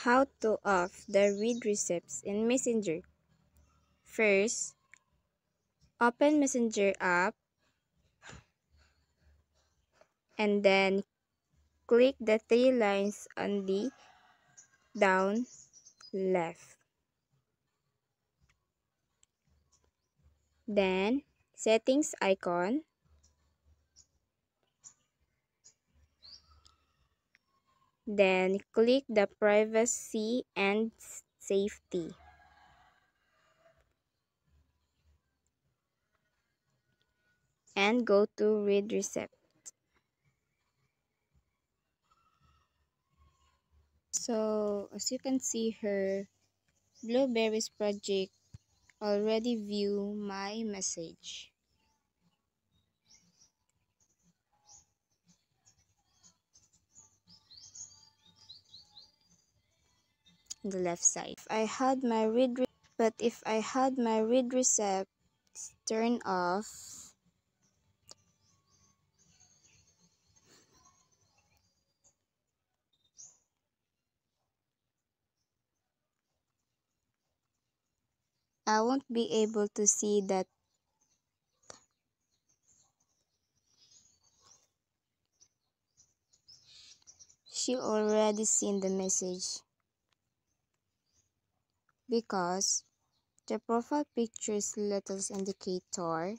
How to off the read receipts in Messenger. First, open Messenger app and then click the three lines on the down left. Then, settings icon. Then, click the privacy and safety. And go to read receipt. So, as you can see here, Blueberries project already view my message. On the left side. If I had my read receipt turned off, I won't be able to see that she already seen the message, because the profile picture's little indicator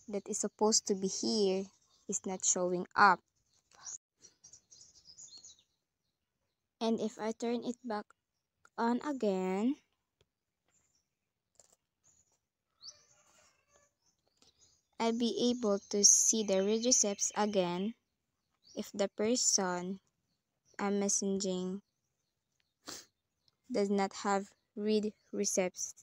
that is supposed to be here is not showing up. And if I turn it back on again, I'll be able to see the read receipts again if the person I'm messaging does not have read receipts